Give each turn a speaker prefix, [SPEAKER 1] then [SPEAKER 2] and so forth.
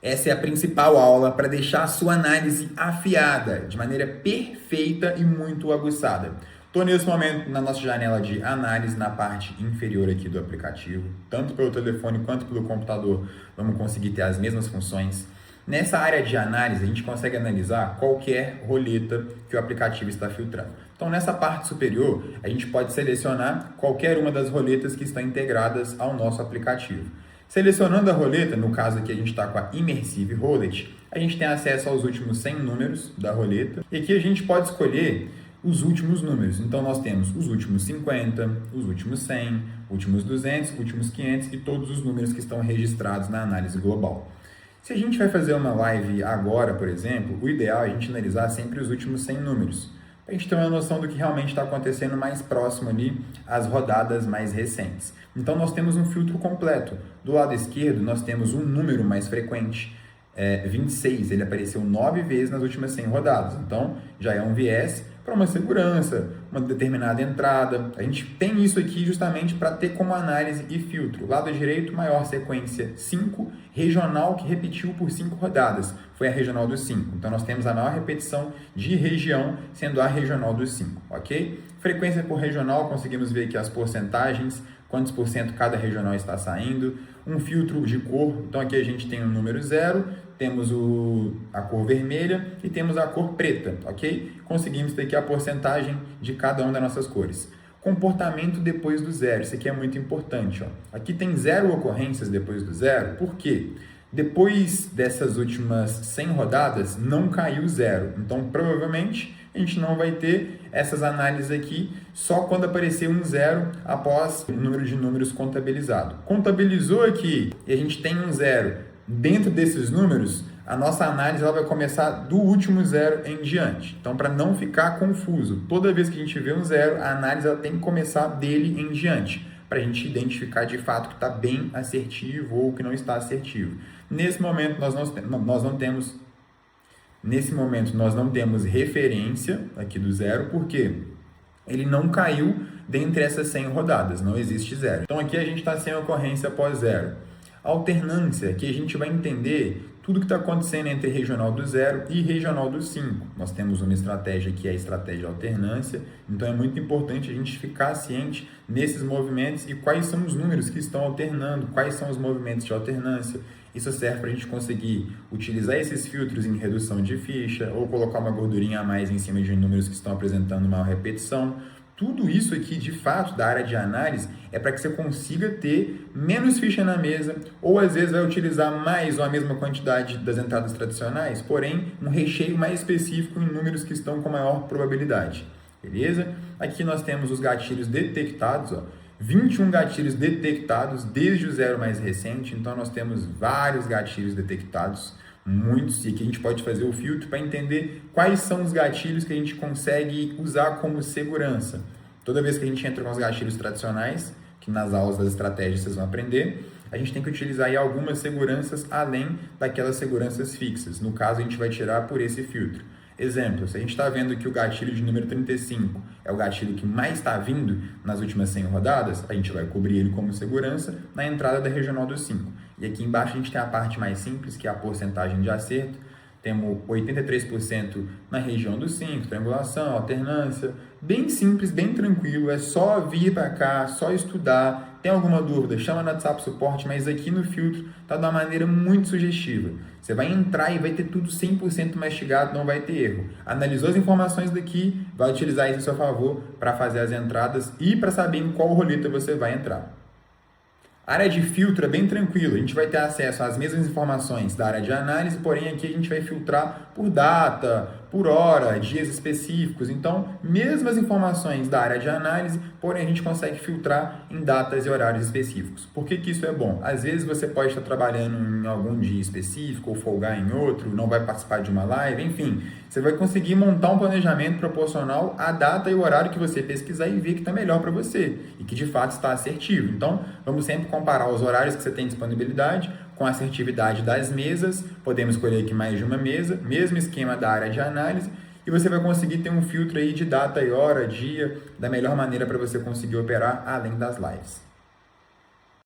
[SPEAKER 1] Essa é a principal aula para deixar a sua análise afiada, de maneira perfeita e muito aguçada. Estou nesse momento na nossa janela de análise na parte inferior aqui do aplicativo, tanto pelo telefone quanto pelo computador, vamos conseguir ter as mesmas funções. Nessa área de análise, a gente consegue analisar qualquer roleta que o aplicativo está filtrando. Então, nessa parte superior, a gente pode selecionar qualquer uma das roletas que estão integradas ao nosso aplicativo. Selecionando a roleta, no caso aqui a gente está com a Immersive Roulette, a gente tem acesso aos últimos 100 números da roleta e aqui a gente pode escolher os últimos números. Então nós temos os últimos 50, os últimos 100, últimos 200, últimos 500 e todos os números que estão registrados na análise global. Se a gente vai fazer uma live agora, por exemplo, o ideal é a gente analisar sempre os últimos 100 números, para a gente ter uma noção do que realmente está acontecendo mais próximo ali às rodadas mais recentes. Então nós temos um filtro completo. Do lado esquerdo nós temos um número mais frequente, 26, ele apareceu 9 vezes nas últimas 100 rodadas. Então já é um viés para uma segurança, uma determinada entrada. A gente tem isso aqui justamente para ter como análise e filtro. Lado direito, maior sequência 5, regional que repetiu por 5 rodadas. Foi a regional dos 5. Então nós temos a maior repetição de região sendo a regional dos 5, ok? Frequência por regional, conseguimos ver aqui as porcentagens, quantos por cento cada regional está saindo. Um filtro de cor, então aqui a gente tem o número 0, temos a cor vermelha e temos a cor preta, ok? Conseguimos ter aqui a porcentagem de cada uma das nossas cores. Comportamento depois do 0, isso aqui é muito importante, ó. Aqui tem 0 ocorrências depois do 0, por quê? Depois dessas últimas 100 rodadas, não caiu 0, então provavelmente a gente não vai ter essas análises aqui só quando aparecer um 0 após o número de números contabilizado. Contabilizou aqui e a gente tem um 0 dentro desses números, a nossa análise ela vai começar do último 0 em diante. Então, para não ficar confuso, toda vez que a gente vê um 0, a análise ela tem que começar dele em diante, para a gente identificar de fato que está bem assertivo ou que não está assertivo. Nesse momento, nós não temos referência aqui do 0, porque ele não caiu dentre essas 100 rodadas, não existe 0. Então aqui a gente está sem ocorrência após 0. Alternância, aqui a gente vai entender tudo que está acontecendo entre regional do 0 e regional do 5. Nós temos uma estratégia que é a estratégia alternância, então é muito importante a gente ficar ciente nesses movimentos e quais são os números que estão alternando, quais são os movimentos de alternância. Isso serve para a gente conseguir utilizar esses filtros em redução de ficha ou colocar uma gordurinha a mais em cima de números que estão apresentando maior repetição. Tudo isso aqui, de fato, da área de análise, é para que você consiga ter menos ficha na mesa, ou às vezes vai utilizar mais ou a mesma quantidade das entradas tradicionais, porém um recheio mais específico em números que estão com maior probabilidade. Beleza? Aqui nós temos os gatilhos detectados, ó. 21 gatilhos detectados desde o 0 mais recente, então nós temos vários gatilhos detectados, muitos, e aqui a gente pode fazer o filtro para entender quais são os gatilhos que a gente consegue usar como segurança. Toda vez que a gente entra com os gatilhos tradicionais, que nas aulas das estratégias vocês vão aprender, a gente tem que utilizar aí algumas seguranças além daquelas seguranças fixas. No caso, a gente vai tirar por esse filtro. Exemplo, se a gente está vendo que o gatilho de número 35 é o gatilho que mais está vindo nas últimas 100 rodadas, a gente vai cobrir ele como segurança na entrada da regional dos 5. E aqui embaixo a gente tem a parte mais simples, que é a porcentagem de acerto. Temos 83% na região dos 5, triangulação, alternância. Bem simples, bem tranquilo, é só vir para cá, só estudar. Tem alguma dúvida? Chama no WhatsApp Suporte, mas aqui no filtro está de uma maneira muito sugestiva. Você vai entrar e vai ter tudo 100% mastigado, não vai ter erro. Analisou as informações daqui, vai utilizar isso a seu favor para fazer as entradas e para saber em qual roleta você vai entrar. A área de filtro é bem tranquilo, a gente vai ter acesso às mesmas informações da área de análise, porém aqui a gente vai filtrar por data, por hora, dias específicos. Então, mesmas informações da área de análise, porém a gente consegue filtrar em datas e horários específicos. Por que isso é bom? Às vezes você pode estar trabalhando em algum dia específico ou folgar em outro, não vai participar de uma live, enfim. Você vai conseguir montar um planejamento proporcional à data e o horário que você pesquisar e ver que está melhor para você e que de fato está assertivo. Então, vamos sempre comparar os horários que você tem disponibilidade com a assertividade das mesas. Podemos escolher aqui mais de uma mesa, mesmo esquema da área de análise, e você vai conseguir ter um filtro aí de data e hora, dia, da melhor maneira para você conseguir operar além das lives.